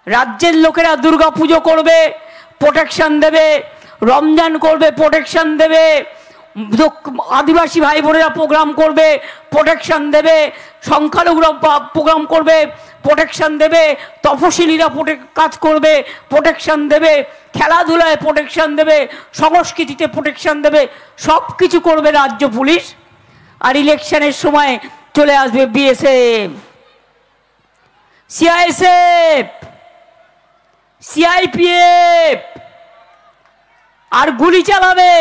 রাজ্যের লোকেরা দুর্গা পুজো করবে, প্রোটেকশন দেবে, রমজান করবে, প্রোটেকশন দেবে, আদিবাসী ভাই বোনেরা প্রোগ্রাম করবে, প্রোটেকশন দেবে, সংখ্যালঘুরা প্রোগ্রাম করবে, প্রোটেকশন দেবে, তফসিলিরা কাজ করবে, প্রোটেকশন দেবে, খেলাধুলায় প্রোটেকশন দেবে, সংস্কৃতিতে প্রোটেকশন দেবে, সব কিছু করবে রাজ্য পুলিশ। আর ইলেকশনের সময় চলে আসবে বিএসএফ, সিআইএসএফ, সিআইপিএফ আর গুলি চালাবে।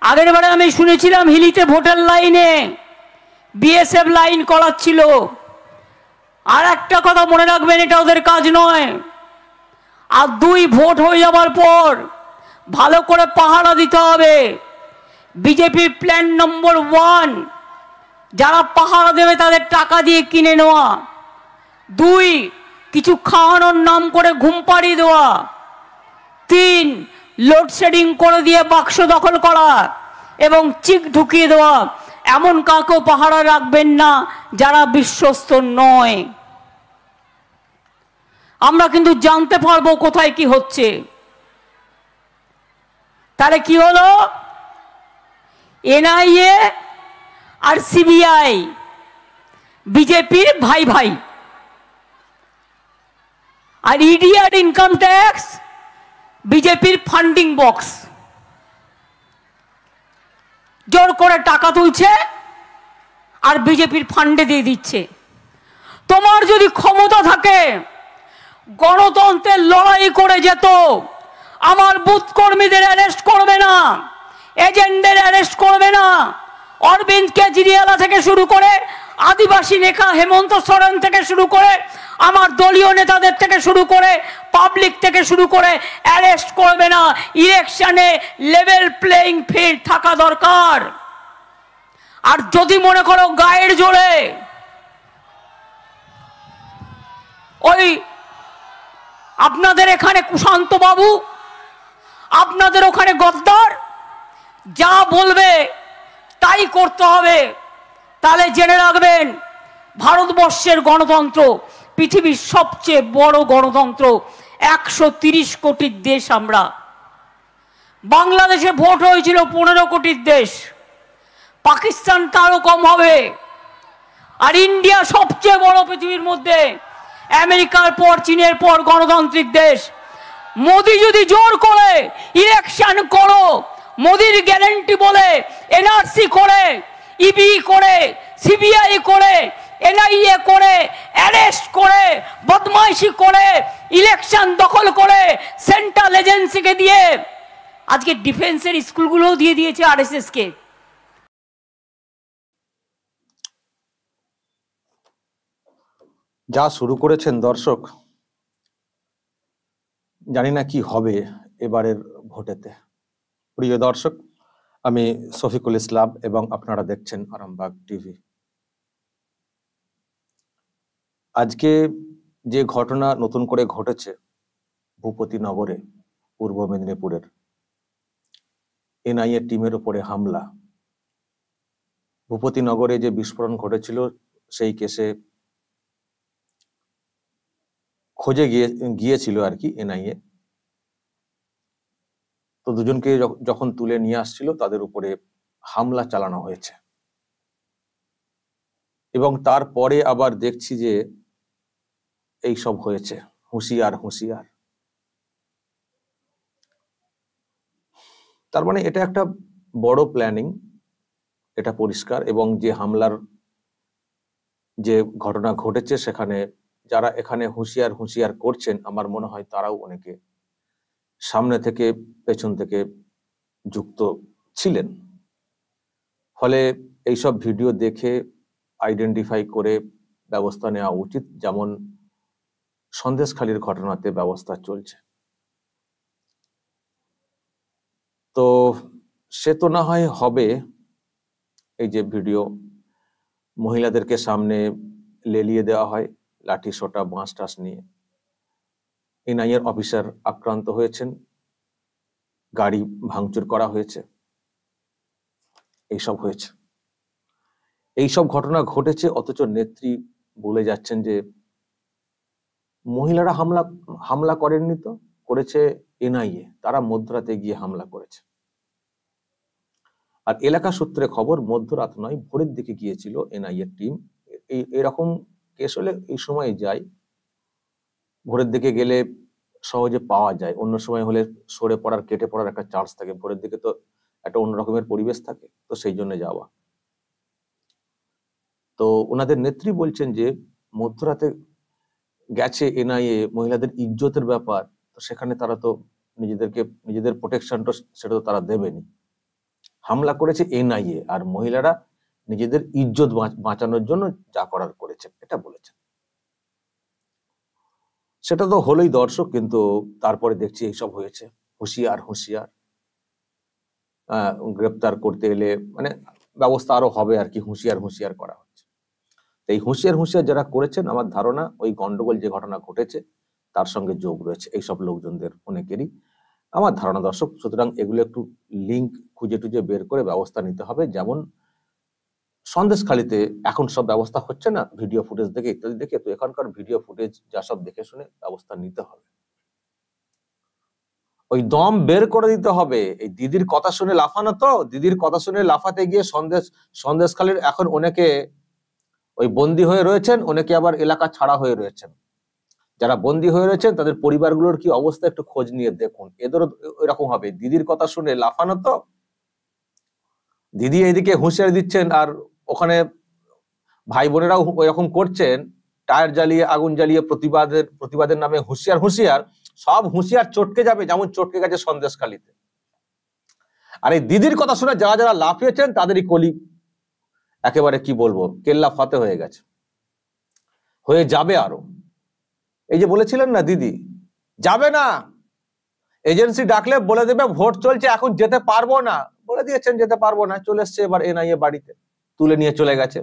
আগের বারে আমি শুনেছিলাম হিলিতে ভোটার লাইনে বিএসএফ লাইন করাচ্ছিল। আর একটা কথা মনে রাখবেন, এটা ওদের কাজ নয়। আর 2 ভোট হয়ে যাওয়ার পর ভালো করে পাহারা দিতে হবে। বিজেপির প্ল্যান নম্বর 1, যারা পাহারা দেবে তাদের টাকা দিয়ে কিনে নেওয়া। 2, কিছু খাওয়ানোর নাম করে ঘুম পাড়িয়ে দেওয়া। 3, লোডশেডিং করে দিয়ে বাক্স দখল করা এবং চিক ঢুকিয়ে দেওয়া। এমন কাউকেও পাহারা রাখবেন না যারা বিশ্বস্ত নয়। আমরা কিন্তু জানতে পারবো কোথায় কি হচ্ছে। তাহলে কি হলো? এনআইএ আর সিবিআই বিজেপির ভাই ভাই, আর ইডি আর ইনকাম ট্যাক্স বিজেপির ফান্ডিং বক্স। জোর করে টাকা তুলছে আর বিজেপির ফান্ডে দিয়ে দিচ্ছে। তোমার যদি ক্ষমতা থাকে, গণতন্ত্রের লড়াই করে যেত, আমার বুথ কর্মীদের অ্যারেস্ট করবে না, এজেন্টদের অ্যারেস্ট করবে না, অরবিন্দ কেজরিওয়াল থেকে শুরু করে আদিবাসী নেতা হেমন্ত সোরেন থেকে শুরু করে আমার দলীয় নেতাদের থেকে শুরু করে পাবলিক থেকে শুরু করে অ্যারেস্ট করবে না। ইলেকশনে লেভেল প্লেইং ফিল্ড থাকা দরকার। আর যদি মনে করো গায়ের জোরে ওই আপনাদের এখানে কুশান্ত বাবু, আপনাদের ওখানে গদ্দার যা বলবে তাই করতে হবে, তাহলে জেনে রাখবেন ভারতবর্ষের গণতন্ত্র পৃথিবীর সবচেয়ে বড় গণতন্ত্র। 130 কোটির দেশ আমরা। বাংলাদেশে ভোট হয়েছিল 15 কোটির দেশ, পাকিস্তান তারও কম হবে। আর ইন্ডিয়া সবচেয়ে বড় পৃথিবীর মধ্যে, আমেরিকার পর চীনের পর গণতান্ত্রিক দেশ। মোদি যদি জোর করে ইলেকশন করো, মোদির গ্যারান্টি বলে এনআরসি করে, ইবি করে, সিবিআই করে, এনআইএ করে, অ্যারেস্ট করে, বদমাইশি করে, ইলেকশন দখল করে, সেন্ট্রাল এজেন্সিকে দিয়ে, আজকে ডিফেন্সের স্কুলগুলোও দিয়ে দিয়েছে আরএসএস কে। যা শুরু করেছেন দর্শক, জানি না কি হবে এবারের ভোটেতে। প্রিয় দর্শক, আমি শফিকুল ইসলাম এবং আপনারা দেখছেন আরামবাগ টিভি। আজকে যে ঘটনা নতুন করে ঘটেছে ভূপতিনগরে, পূর্ব মেদিনীপুরের, এনআইএ টিমের উপরে হামলা। ভূপতিনগরে যে বিস্ফোরণ ঘটেছিল সেই কেসে খোঁজে গিয়েছিল আর কি এনআইএ। তো দুজনকে যখন তুলে নিয়ে আসছিল তাদের উপরে হামলা চালানো হয়েছে এবং তারপরে আবার দেখছি যে এই সব হয়েছে। হুঁশিয়ার হুঁশিয়ার। তার মানে এটা একটা বড় প্ল্যানিং, এটা পরিষ্কার। এবং যে হামলার যে ঘটনা ঘটেছে সেখানে যারা এখানে হুঁশিয়ার হুঁশিয়ার করছেন, আমার মনে হয় তারাও অনেকে সামনে থেকে পেছন থেকে যুক্ত ছিলেন। ফলে এইসব ভিডিও দেখে আইডেন্টিফাই করে ব্যবস্থা নেওয়া উচিত, যেমন সন্দেশখালীর ঘটনাতে ব্যবস্থা চলছে। তো সে তো না হয় হবে, এই যে ভিডিও মহিলাদেরকে সামনে লেলিয়ে দেওয়া হয় লাঠি সোটা বাঁশ টাস নিয়ে, এনআইএর অফিসার আক্রান্ত হয়েছেন, গাড়ি ভাঙচুর করা হয়েছে, এইসব হয়েছে, এইসব ঘটনা ঘটেছে। অথচ নেত্রী বলে যাচ্ছেন যে মহিলারা হামলা করেননি, তো করেছে এনআইএ, তারা মধ্যরাতে গিয়ে হামলা করেছে। আর এলাকা সূত্রে খবর মধ্যরাত নয়, ভোরের দিকে গিয়েছিল এনআইএর টিম। এরকম কেস হলে এই সময় যায়, ভোরের দিকে গেলে সহজে পাওয়া যায়, অন্য সময় হলে সরে পড়ার কেটে পড়ার একটা চান্স থাকে, ভোরের দিকে তো একটা অন্য রকমের পরিবেশ থাকে, তো সেই জন্য যাওয়া। তো ওনাদের নেত্রী বলছেন যে মধ্যরাতে গেছে এনআইএ, মহিলাদের ইজ্জতের ব্যাপার, তো সেখানে তারা তো নিজেদের প্রোটেকশনটা সেটা তো তারা দেবেনি। হামলা করেছে এনআইএ, আর মহিলারা নিজেদের ইজ্জত বাঁচানোর জন্য যা করার করেছে, এটা বলেছেন। সেটা তো হলোই দর্শক, কিন্তু তারপরে দেখছি এইসব হয়েছে। হুঁশিয়ার হুঁশিয়ার, গ্রেপ্তার করতে এলে মানে ব্যবস্থা আরো হবে আর কি, হুঁশিয়ার হুঁশিয়ার করা হচ্ছে। এই হুঁশিয়ার হুঁশিয়ার যারা করেছেন, আমার ধারণা ওই গন্ডগোল যে ঘটনা ঘটেছে তার সঙ্গে যোগ রয়েছে এইসব লোকজনদের অনেকেরই, আমার ধারণা দর্শক। সুতরাং এগুলো একটু লিঙ্ক খুঁজে টুজে বের করে ব্যবস্থা নিতে হবে। যেমন সন্দেশখালীতে এখন সব ব্যবস্থা হচ্ছে না, ভিডিও ফুটেজ দেখে ইত্যাদি দেখে, তো এখানকার ভিডিও ফুটেজ যা সব দেখে শুনে ব্যবস্থা নিতে হবে, ওই দম বের করে দিতে হবে। এই দিদির কথা শুনে লাফানো, তো দিদির কথা শুনে লাফাতে গিয়ে সন্দেশখালীর এখন অনেকে ওই বন্দী হয়ে রয়েছেন, অনেকে আবার এলাকা ছাড়া হয়ে রয়েছেন। যারা বন্দী হয়ে রয়েছেন তাদের পরিবারগুলোর কি অবস্থা একটু খোঁজ নিয়ে দেখুন, এদেরও এরকম হবে। দিদির কথা শুনে লাফানো, তো দিদি এইদিকে হুঁশিয়ারি দিচ্ছেন, আর ওখানে ভাই বোনেরাও এরকম করছেন, টায়ার জ্বালিয়ে আগুন জ্বালিয়ে প্রতিবাদের নামে হুঁশিয়ার হুঁশিয়ার, সব হুঁশিয়ার চটকে যাবে, যেমন চটকে গেছে সন্দেশখালীতে। আর এই দিদির কথা শুনে যারা যারা লাফিয়েছেন তাদেরই কলি একেবারে কি বলবো, কেল্লা ফাতে হয়ে গেছে, হয়ে যাবে আরো। এই যে বলেছিলেন না দিদি যাবে না, এজেন্সি ডাকলে বলে দেবে ভোট চলছে এখন যেতে পারবো না, বলে দিয়েছেন যেতে পারবো না, চলে এসছে এবার এনআইএ বাড়িতে, তুলে নিয়ে চলে গেছে,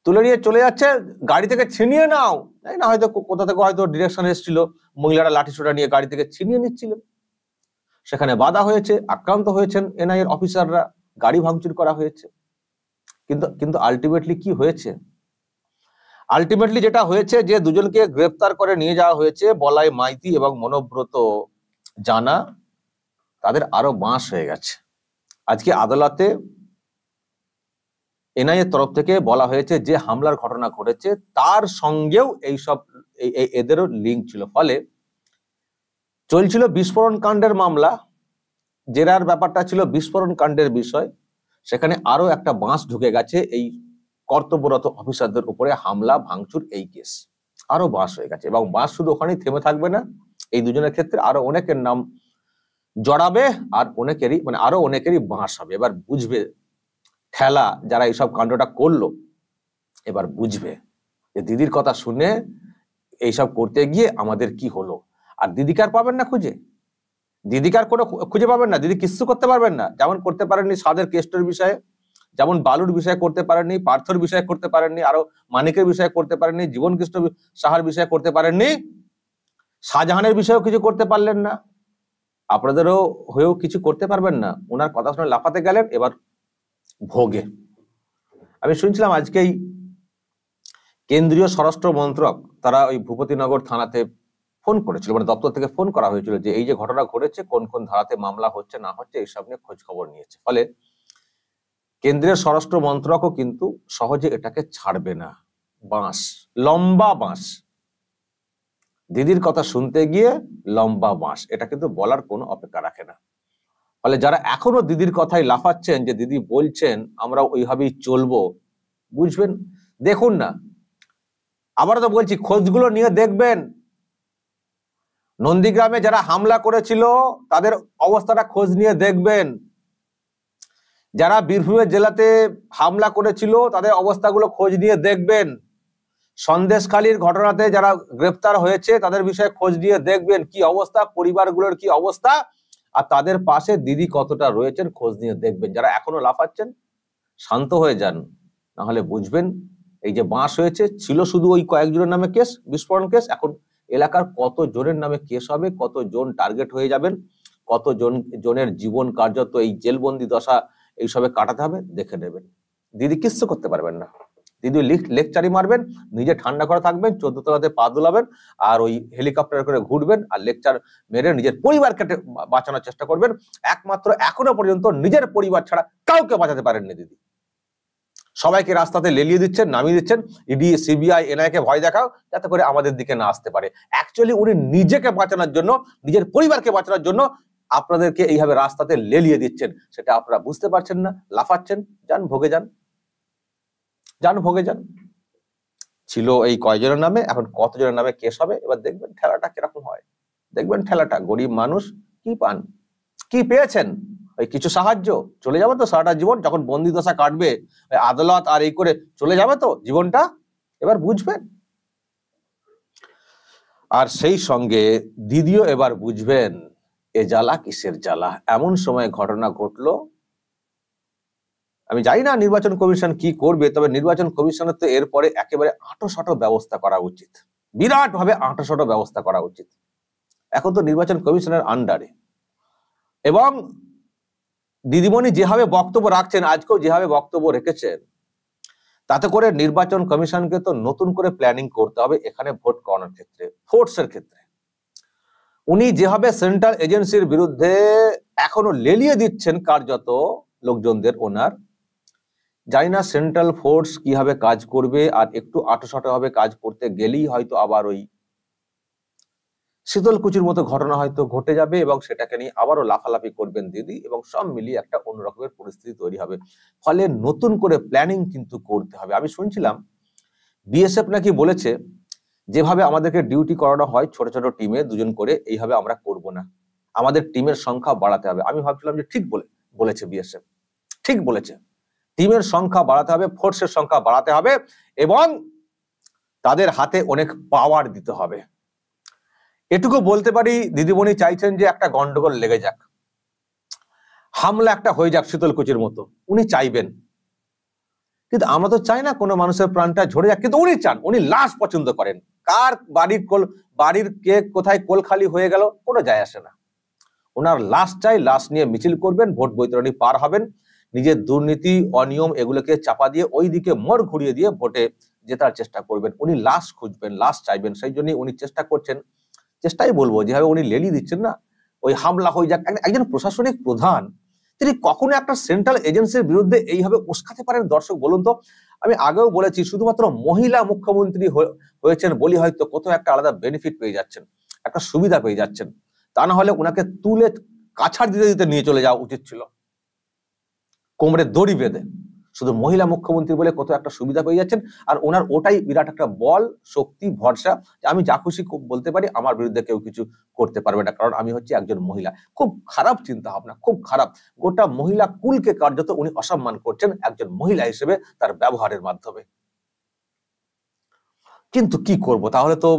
তুলে নিয়ে চলে যাচ্ছে, গাড়ি থেকে ছিনিয়ে নাও, তাই না, হয়তো কোথা থেকে হয়তো ডিরেকশন এসেছিল, মহিলারা লাঠি সোটা নিয়ে গাড়ি থেকে ছিনিয়ে নিচ্ছিলেন, সেখানে বাধা হয়েছে, আক্রান্ত হয়েছেন এনআইএর অফিসাররা, গাড়ি ভাঙচুর করা হয়েছে। কিন্তু আলটিমেটলি কি হয়েছে? আলটিমেটলি যেটা হয়েছে যে দুজনকে গ্রেফতার করে নিয়ে যাওয়া হয়েছে, বলাই মাইতি এবং মনোব্রত জানা, তাদের আরো বাঁশ হয়ে গেছে। আজকে আদালতে এনআইএর তরফ থেকে বলা হয়েছে যে হামলার ঘটনা ঘটেছে তার সঙ্গেও এইসব এদেরও লিঙ্ক ছিল, ফলে চলছিল বিস্ফোরণ কাণ্ডের মামলা, জেরার ব্যাপারটা ছিল বিস্ফোরণ কাণ্ডের বিষয়, সেখানে আরো একটা বাঁশ ঢুকে গেছে এই কর্তব্যরত অফিসারদের উপরে হামলা ভাঙচুর, এই কেস আরো বাঁশ হয়ে গেছে। এবং বাঁশ শুধু ওখানেই থেমে থাকবে না, এই দুজনের ক্ষেত্রে আরো অনেকের নাম জড়াবে, আর অনেকেরই মানে আরো অনেকেরই বাঁশ হবে। এবার বুঝবে ঠেলা যারা এইসব কাণ্ডটা করলো, এবার বুঝবে যে দিদির কথা শুনে এইসব করতে গিয়ে আমাদের কি হলো। আর দিদিকার পাবেন না খুঁজে, দিদিকার কোনো খুঁজে পাবেন না, দিদি কিচ্ছু করতে পারবেন না। যেমন করতে পারেননি সাদের কেস্টের বিষয়ে, যেমন বালুর বিষয়ে করতে পারেননি, পার্থর বিষয়ে করতে পারেননি, আরো মানিকের বিষয়ে করতে পারেননি, জীবন কৃষ্ণ সাহার বিষয়ে করতে পারেননি, শাহজাহানের বিষয়েও কিছু করতে পারলেন না, আপনাদেরও হয়েও কিছু করতে পারবেন না। ওনার কথা শুনে লাফাতে গেলেন, এবার ভোগে। আমি শুনছিলাম আজকেই কেন্দ্রীয় স্বরাষ্ট্র মন্ত্রক তারা ওই ভূপতিনগর থানাতে ফোন করেছিল, মানে দপ্তর থেকে ফোন করা হয়েছিল যে এই যে ঘটনা ঘটেছে কোন কোন ধারাতে মামলা হচ্ছে না হচ্ছে এইসব নিয়ে খোঁজ খবর নিয়েছে। ফলে কেন্দ্রীয় স্বরাষ্ট্র মন্ত্রকও কিন্তু সহজে এটাকে ছাড়বে না, বাঁশ, লম্বা বাঁশ, দিদির কথা শুনতে গিয়ে লম্বা বাঁশ, এটা কিন্তু বলার কোনো অপেক্ষা রাখে না। ফলে যারা এখনো দিদির কথাই লাফাচ্ছেন যে দিদি বলছেন আমরা ওইভাবেই চলবো, বুঝবেন, দেখুন না, আবার তো বলছি খোঁজগুলো নিয়ে দেখবেন। নন্দীগ্রামে যারা হামলা করেছিল তাদের অবস্থাটা খোঁজ নিয়ে দেখবেন, যারা বীরভূমের জেলাতে হামলা করেছিল তাদের অবস্থাগুলো খোঁজ নিয়ে দেখবেন, সন্দেশখালীর ঘটনাতে যারা গ্রেফতার হয়েছে তাদের বিষয়ে খোঁজ নিয়ে দেখবেন কি অবস্থা, পরিবারগুলোর কি অবস্থা, আর তাদের পাশে দিদি কতটা রয়েছেন খোঁজ নিয়ে দেখবেন। যারা এখনো লাফাচ্ছেন শান্ত হয়ে যান, না হলে বুঝবেন এই যে বাঁশ হয়েছে ছিল শুধু ওই কয়েকজনের নামে কেস, বিস্ফোরণ কেস, এখন এলাকার কত জনের নামে কেস হবে, কত জন টার্গেট হয়ে যাবেন, কত জনের জীবন কার্যত এই জেলবন্দি দশা এইসবে কাটাতে হবে, দেখে নেবেন। দিদি কিচ্ছু করতে পারবেন না। দিদি লেকচারি মারবেন, নিজে ঠান্ডা করে থাকবেন, 14 তলাতে পা দুলাবেন, আর ওই হেলিকপ্টার করে ঘুরবেন আর লেকচার মেরে নিজের পরিবারকে বাঁচানোর চেষ্টা করবেন। একমাত্র এখনো পর্যন্ত নিজের পরিবার ছাড়া কাউকে বাঁচাতে পারেননি দিদি। সবাইকে রাস্তাতে লেলিয়ে দিচ্ছেন, নামিয়ে দিচ্ছেন, ইডি, সিবিআই, এনআইকে ভয় দেখাও যাতে করে আমাদের দিকে না আসতে পারে। অ্যাকচুয়ালি উনি নিজেকে বাঁচানোর জন্য, নিজের পরিবারকে বাঁচানোর জন্য আপনাদেরকে এইভাবে রাস্তাতে লেলিয়ে দিচ্ছেন। সেটা আপনারা বুঝতে পারছেন না, লাফাচ্ছেন। যান ভোগে যান, যান ভোগে যান। ছিল এই কয়জনের নামে, এখন কতজনের নামে কেস হবে, এবার দেখবেন ঠেলাটা কিরকম হয়। দেখবেন ঠেলাটা, গরিব মানুষ কি পান, কি পেয়েছেন, ওই কিছু সাহায্য, চলে যাবে তো সারাটা জীবন, যখন বন্দি দশা কাটবে ওই আদালত আর এই করে চলে যাবে তো জীবনটা, এবার বুঝবেন। আর সেই সঙ্গে দিদিও এবার বুঝবেন এ জ্বালা কিসের জ্বালা। এমন সময় ঘটনা ঘটলো, আমি জানি না নির্বাচন কমিশন কি করবে, তবে নির্বাচন কমিশনের তো এরপরে একেবারে আঁটোসাঁটো ব্যবস্থা করা উচিত, বিরাট ভাবে আঁটোসাঁটো ব্যবস্থা করা উচিত। এখন তো নির্বাচন কমিশনের আন্ডারে, এবং দিদিমণি যেভাবে বক্তব্য রাখছেন, আজকেও যেভাবে বক্তব্য রেখেছেন, তাতে করে নির্বাচন কমিশনকে তো নতুন করে প্ল্যানিং করতে হবে এখানে ভোট করানোর ক্ষেত্রে, ফোর্সের ক্ষেত্রে। উনি যেভাবে সেন্ট্রাল এজেন্সির বিরুদ্ধে এখনো লেলিয়ে দিচ্ছেন কার্যত লোকজনদের, ওনার জানি না সেন্ট্রাল ফোর্স কিভাবে কাজ করবে, আর একটু আঁটোসাঁটো ভাবে কাজ করতে গেলেই হয়তো আবার ওই শীতলকুচির মতো ঘটনা হয়তো ঘটে যাবে, এবং সেটাকে নিয়ে আবারও লাফালাফি করবেন দিদি, এবং সব মিলিয়ে একটা অন্যরকমের পরিস্থিতি তৈরি হবে। ফলে নতুন করে প্ল্যানিং কিন্তু করতে হবে। আমি শুনছিলাম বিএসএফ নাকি বলেছে যেভাবে আমাদেরকে ডিউটি করানো হয় ছোট ছোট টিমে দুজন করে, এইভাবে আমরা করব না, আমাদের টিমের সংখ্যা বাড়াতে হবে। আমি ভাবছিলাম যে ঠিক বলেছে বিএসএফ, ঠিক বলেছে, টিমের সংখ্যা বাড়াতে হবে, ফোর্সের সংখ্যা বাড়াতে হবে, এবং তাদের হাতে অনেক পাওয়ার দিতে হবে। এটুকু বলতে পারি, দিদিমণি চাইছেন যে একটা গন্ডগোল লেগে যাক, হামলা একটা হয়ে যাক শীতলকুচির মতো, উনি চাইবেন। কিন্তু আমরা তো চাই না কোনো মানুষের প্রাণটা ঝরে যাক, কিন্তু উনি চান, উনি লাশ পছন্দ করেন। কার বাড়ির কে কোথায় কোল খালি হয়ে গেল কোনো যায় আসে না, ওনার লাশ চাই। লাশ নিয়ে মিছিল করবেন, ভোট বৈতরণী পার হবেন, নিজের দুর্নীতি অনিয়ম এগুলোকে চাপা দিয়ে ওই দিকে মোড় ঘুরিয়ে দিয়ে ভোটে জেতার চেষ্টা করবেন। উনি লাশ খুঁজবেন, লাশ চাইবেন, সেই জন্যই উনি চেষ্টা করছেন, চেষ্টাই বলবো, যেভাবে উনি লেলি দিচ্ছেন না, ওই হামলা হয়ে যাক। একজন প্রশাসনিক প্রধান তিনি কখনো একটা সেন্ট্রাল এজেন্সির বিরুদ্ধে এইভাবে উস্কাতে পারেন? দর্শক বলুন তো। আমি আগেও বলেছি, শুধুমাত্র মহিলা মুখ্যমন্ত্রী হয়েছেন বলি হয়তো কোথাও একটা আলাদা বেনিফিট পেয়ে যাচ্ছেন, একটা সুবিধা পেয়ে যাচ্ছেন, তা না হলে ওনাকে তুলে কাছাড় দিতে দিতে নিয়ে চলে যাওয়া উচিত ছিল, কোমরে দড়ি বেঁধে। শুধু মহিলা মুখ্যমন্ত্রী বলে কত একটা সুবিধা পেয়ে যাচ্ছেন, আর ওনার ওটাই বিরাট একটা বল, শক্তি, ভরসা, আমি যা খুশি বলতে পারি, আমার বিরুদ্ধে কেউ কিছু করতে পারবে না, কারণ আমি হচ্ছে একজন মহিলা। খুব খারাপ চিন্তা ভাবনা, খুব খারাপ। গোটা মহিলা কুলকে কার্যত উনি অসম্মান করছেন একজন মহিলা হিসেবে তার ব্যবহারের মাধ্যমে। কিন্তু কি করব, তাহলে তো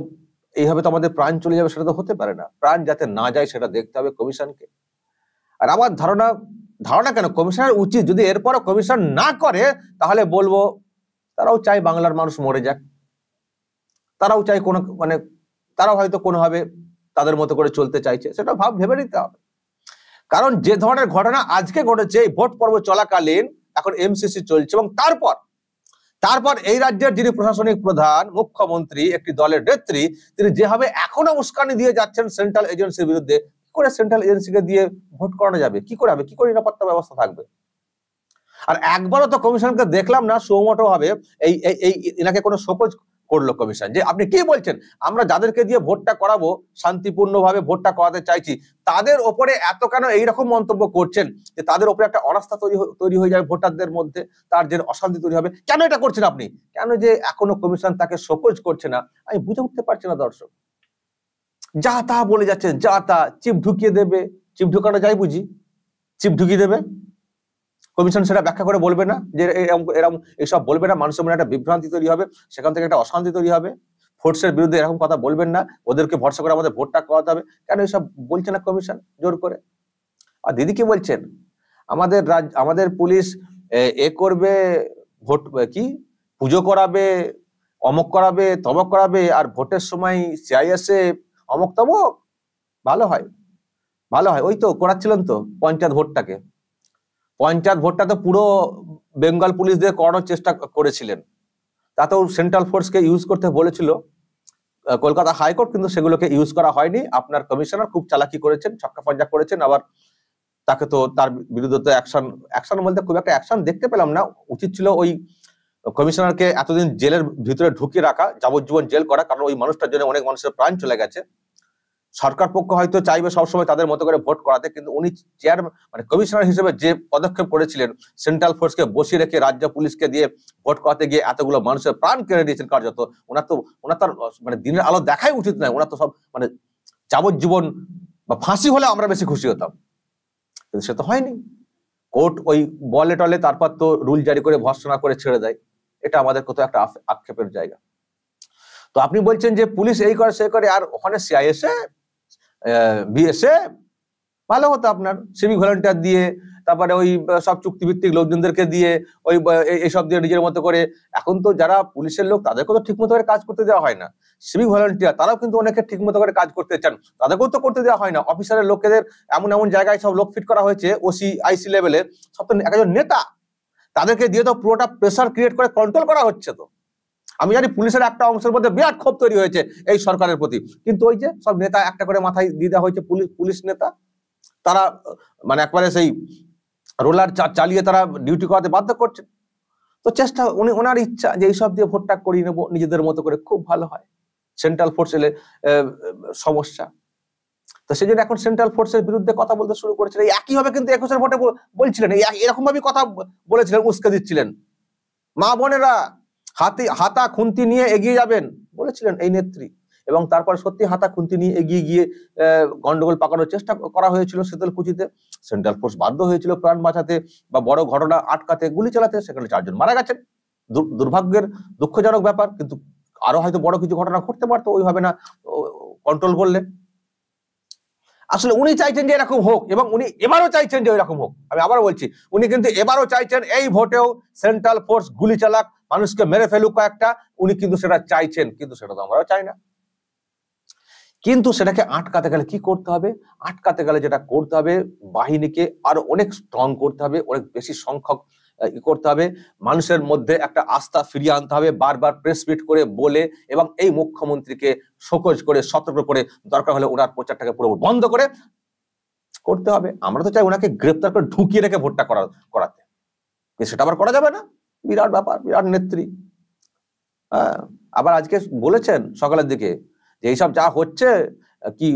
এইভাবে তো আমাদের প্রাণ চলে যাবে, সেটা তো হতে পারে না। প্রাণ যাতে না যায় সেটা দেখতে হবে কমিশনকে। আর আমার ধারণা কেন, কমিশনের উচিত, যদি এরপরও কমিশন না করে তাহলে বলবো তারাও চায় বাংলার মানুষ মরে যাক, তারাও চায় কোনো তারাও হয়তো কোনোভাবে তাদের মতো করে চলতে চাইছে, সেটা ভেবে নিতে হবে। কারণ যে ধরনের ঘটনা আজকে ঘটেছে এই ভোট পর্ব চলাকালীন, এখন এমসিসি চলছে, এবং তারপর এই রাজ্যের যিনি প্রশাসনিক প্রধান, মুখ্যমন্ত্রী, একটি দলের নেত্রী, তিনি যেভাবে এখনো উস্কানি দিয়ে যাচ্ছেন সেন্ট্রাল এজেন্সির বিরুদ্ধে, করে সেন্ট্রাল এজেন্সিকে দিয়ে ভোট করানো যাবে? কি করে হবে? কি করে নিরাপত্তা ব্যবস্থা থাকবে? আর একবারও তো কমিশনকে দেখলাম না সুমোটো ভাবে এনাকে কোনো শোকজ করলো কমিশন, যে আপনি কি বলছেন, আমরা যাদেরকে দিয়ে ভোটটা করাবো, শান্তিপূর্ণভাবে ভোটটা করাতে চাইছি, তাদের ওপরে এত কেন এইরকম মন্তব্য করছেন যে তাদের ওপরে একটা অনাস্থা তৈরি হয়ে যাবে ভোটারদের মধ্যে, তার যে অশান্তি তৈরি হবে? কেন এটা করছেন আপনি? কেন যে এখনো কমিশন তাকে শোকজ করছে না, আমি বুঝে উঠতে পারছি না দর্শক। যা তা বলে যাচ্ছে, যা তা চিপ ঢুকিয়ে দেবে, চিপ ঢুকানো যায় বুঝি, চিপ ঢুকিয়ে দেবে। কমিশন সেটা ব্যাখ্যা করে বলবে না, যে এরকম এসব বলবে না, মানুষের মনে একটা বিভ্রান্তি তৈরি হবে, সেখান থেকে একটা অশান্তি তৈরি হবে। ফোর্সের বিরুদ্ধে এরকম কথা বলবেন না, ওদেরকে ভরসা করে আমাদের ভোটটা করাতে হবে। কেন এসব বলছে না কমিশন জোর করে? আর দিদি কি বলছেন, আমাদের পুলিশ এ করবে, ভোট কি পুজো করাবে, অমক করাবে, তমক করাবে, আর ভোটের সময় সিআইএসএ অমক তমক। ভালো হয়, ভালো হয়। ওই তো করাচ্ছিলেন তো পঞ্চায়েত ভোটটা তো পুরো বেঙ্গল পুলিশদের করানোর চেষ্টা করেছিলেন, তাতেও সেন্ট্রাল ফোর্সকে ইউজ করতে বলেছিল কলকাতা হাইকোর্ট, কিন্তু সেগুলোকে ইউজ করা হয়নি। আপনার কমিশনার খুব চালাকি করেছেন, ছক্কা পাঞ্জা করেছেন, আবার তাকে তো তার বিরুদ্ধে তো অ্যাকশন বলতে খুব একটা অ্যাকশন দেখতে পেলাম না। উচিত ছিল ওই কমিশনারকে এতদিন জেলের ভিতরে ঢুকিয়ে রাখা, যাবজ্জীবন জেল করা, কারণ ওই মানুষটার জন্য অনেক মানুষের প্রাণ চলে গেছে। সরকার পক্ষ হয়তো চাইবে সবসময় তাদের মতো করে ভোট করাতে, কিন্তু উনি কমিশনার হিসেবে যে পদক্ষেপ করেছিলেন, সেন্ট্রাল ফোর্সকে বসিয়ে রেখে রাজ্য পুলিশকে দিয়ে ভোট করাতে গিয়ে এতগুলো মানুষের প্রাণ কেড়ে দিয়েছেন কার্যত। ওনার তার দিনের আলো দেখাই উচিত নয়। ওনার তো সব যাবজ্জীবন বা ফাঁসি হলে আমরা বেশি খুশি হতাম, কিন্তু সে তো হয়নি। কোর্ট ওই বলে টলে তারপর তো রুল জারি করে ভর্সনা করে ছেড়ে দেয়। এটা আমাদের কোথাও একটা আক্ষেপের জায়গা। তো আপনি বলছেন যে পুলিশ এই করে সে করে, আর ওখানে সিআইএসএ বিএসএফ ভালো হতো আপনার সিভিক ভলেন্টিয়ার দিয়ে, তারপরে ওই সব চুক্তিভিত্তিক লোকজনদেরকে দিয়ে ওই এইসব দিয়ে নিজের মতো করে। এখন তো যারা পুলিশের লোক তাদেরকেও তো ঠিক মতো করে কাজ করতে দেওয়া হয় না। সিভিক ভলেন্টিয়ার তারাও কিন্তু অনেকে ঠিক মতো করে কাজ করতে চান, তাদেরকেও তো করতে দেওয়া হয় না। অফিসারের লোকেদের এমন জায়গায় সব লোক ফিট করা হয়েছে, ওসি আইসি লেভেলে, সব তো একজন নেতা, তাদেরকে দিয়ে তো পুরোটা প্রেসার ক্রিয়েট করে কন্ট্রোল করা হচ্ছে। তো আমি জানি পুলিশের একটা অংশের মধ্যে বিরাট ক্ষোভ তৈরি হয়েছে এই সরকারের প্রতি, কিন্তু ওই যে সব নেতা একটা করে মাথায় দিয়ে দেওয়া হয়েছে, পুলিশ নেতা, তারা একবারে সেই রোলার চালিয়ে তারা ডিউটি করাতে বাধ্য করছেন। তো চেষ্টা ওনার ইচ্ছা যে এইসব দিয়ে ভোটটা করিয়ে নেবো নিজেদের মতো করে, খুব ভালো হয়। সেন্ট্রাল ফোর্স এলে সমস্যা, তো সেই জন্য এখন সেন্ট্রাল ফোর্সের বিরুদ্ধে কথা বলতে শুরু করেছিলেন। একইভাবে কিন্তু 21-এর ভোটে বলছিলেন, এরকম ভাবে কথা বলেছিলেন, উস্কে দিচ্ছিলেন, মা বোনেরা হাতা খুন্তি নিয়ে এগিয়ে যাবেন বলেছিলেন এই নেত্রী। এবং তারপর সত্যি হাতা খুন্তি নিয়ে এগিয়ে গিয়ে গন্ডগোল পাকানোর চেষ্টা করা হয়েছিল শীতলকুচিতে। সেন্ট্রাল ফোর্স বাধ্য হয়েছিল প্রাণ বাঁচাতে বা বড় ঘটনা আটকাতে, গুলি চালাতে। সেখানে 4 জন মারা গেছেন, দুর্ভাগ্যের দুঃখজনক ব্যাপার। কিন্তু আরো হয়তো বড় কিছু ঘটনা ঘটতে পারতো ওইভাবে না কন্ট্রোল করলে। আসলে উনি চাইছেন যে এরকম হোক, এবং উনি এবারও চাইছেন যে এরকম হোক। আমি আবারও বলছি, উনি কিন্তু এবারও চাইছেন এই ভোটেও সেন্ট্রাল ফোর্স গুলি চালাক, মানুষকে মেরে ফেলুক কয়েকটা, উনি কিন্তু সেটা চাইছেন। কিন্তু সেটা তো আমরাও চাই না। কিন্তু সেটাকে আটকাতে গেলে কি করতে হবে? আটকাতে গেলে যেটা করতে হবে, বাহিনীকে আরো অনেক স্ট্রং করতে হবে, অনেক বেশি সংখ্যক করতে হবে, মানুষের মধ্যে একটা আস্থা ফিরিয়ে আনতে হবে, বারবার প্রেস মিট করে বলে, এবং এই মুখ্যমন্ত্রীকে শোকজ করে সতর্ক করে, দরকার হলে ওনার প্রচারটাকে পুরো বন্ধ করে করতে হবে। আমরা তো চাই ওনাকে গ্রেপ্তার করে ঢুকিয়ে রেখে ভোটটা করাতে, সেটা আবার করা যাবে না। বিরাট ব্যাপার, বিরাট নেত্রী। আবার আজকে বলেছেন সকালের দিকে যে এইসব যা হচ্ছে, কি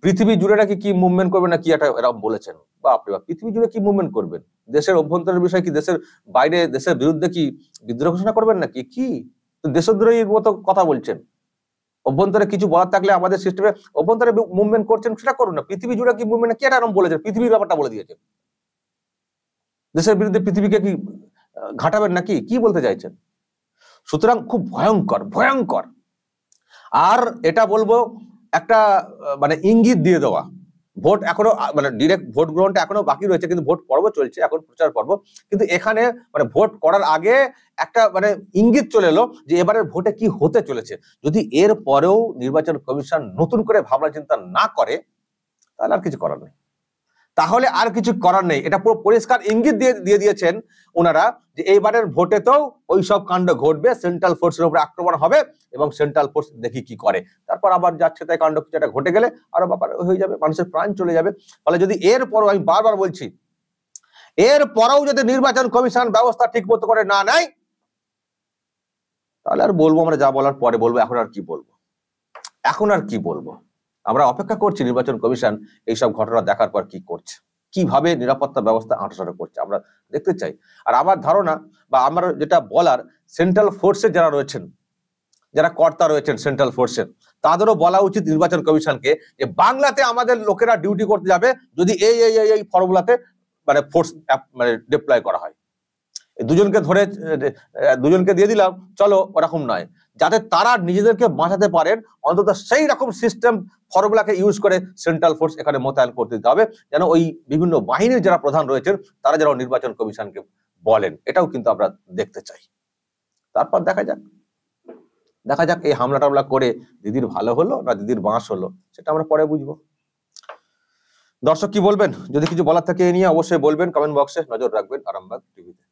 পৃথিবী জুড়ে নাকি কি মুভমেন্ট করবেন না কি একটা এরকম বলেছেন। বাপরে বাপ, পৃথিবী জুড়ে কি মুভমেন্ট করবেন? দেশের অভ্যন্তরের বিষয় কি, দেশের বাইরে দেশের বিরুদ্ধে কি বিদ্রোহ ঘোষণা করবেন নাকি? কি দেশদ্রোহীর মতো কথা বলছেন। অভ্যন্তরে কিছু বলার থাকলে আমাদের সিস্টেমে অভ্যন্তরে মুভমেন্ট করছেন, সেটা করুন না। পৃথিবী জুড়ে কি মুভমেন্ট, কি এরকম বলেছেন? পৃথিবীর ব্যাপারটা বলে দিয়েছেন। দেশের বিরুদ্ধে পৃথিবীকে কি ঘাটাবেন নাকি? কি বলতে চাইছেন? সুতরাং খুব ভয়ঙ্কর ভয়ঙ্কর। আর এটা বলবো, একটা ইঙ্গিত দিয়ে দেওয়া, ভোট এখনো ডিরেক্ট ভোট গ্রহণটা এখনো বাকি রয়েছে, কিন্তু ভোট পর্ব চলছে, এখন প্রচার পর্ব। কিন্তু এখানে ভোট করার আগে একটা ইঙ্গিত চলে এলো যে এবারের ভোটে কি হতে চলেছে। যদি এর পরেও নির্বাচন কমিশন নতুন করে ভাবনা চিন্তা না করে, তাহলে আর কিছু করার নেই। তাহলে আর কিছু করার নেই। এটা পুরো পরিষ্কার ইঙ্গিত দিয়ে দিয়েছেন ওনারা যে এইবারের ভোটে তো ওই সব কাণ্ড ঘটবে, সেন্ট্রাল ফোর্সের উপরে আক্রমণ হবে, এবং সেন্ট্রাল ফোর্স দেখি কি করে। তারপর আবার যাচ্ছে তাই কাণ্ড কিছু একটা ঘটে গেলে আরো ব্যাপার হয়ে যাবে, মানুষের প্রাণ চলে যাবে। ফলে যদি এরপরও, আমি বারবার বলছি, এরপরেও যদি নির্বাচন কমিশন ব্যবস্থা ঠিক মতো করে না নেয়, তাহলে আর বলবো আমরা যা বলার পরে বলবো। এখন আর কি বলবো? আমরা অপেক্ষা করছি নির্বাচন কমিশন এইসব ঘটনা দেখার পর কি করছে, কিভাবে নিরাপত্তা ব্যবস্থা আঁটাসাঁটা করছে, আমরা দেখতে চাই। আর আমার ধারণা বা আমার যেটা বলার, সেন্ট্রাল ফোর্সে যারা রয়েছেন, যারা কর্তা রয়েছেন সেন্ট্রাল ফোর্সের, তাদেরও বলা উচিত নির্বাচন কমিশনকে যে বাংলাতে আমাদের লোকেরা ডিউটি করতে যাবে যদি এই ফর্মুলাতে ফোর্স ডিপ্লয় করা হয়। দুজনকে ধরে দুজনকে দিয়ে দিলাম, চলো, ওরকম নয়। যাতে তারা নিজেদেরকে বাঁচাতে পারেন, অন্তত সেই রকম সিস্টেম ফর্মুলাকে ইউজ করে সেন্ট্রাল ফোর্স এখানে মোতায়েন করতে দিতে হবে, যেন ওই বিভিন্ন বাহিনীর যারা প্রধান রয়েছেন তারা যেন নির্বাচন কমিশনকে বলেন। এটাও কিন্তু আমরা দেখতে চাই। তারপর দেখা যাক এই হামলা টামলা করে দিদির ভালো হলো না দিদির বাঁশ হলো, সেটা আমরা পরে বুঝবো। দর্শক কি বলবেন? যদি কিছু বলার থাকে এ নিয়ে অবশ্যই বলবেন, কমেন্ট বক্সে নজর রাখবেন আরামবাগ টিভিতে।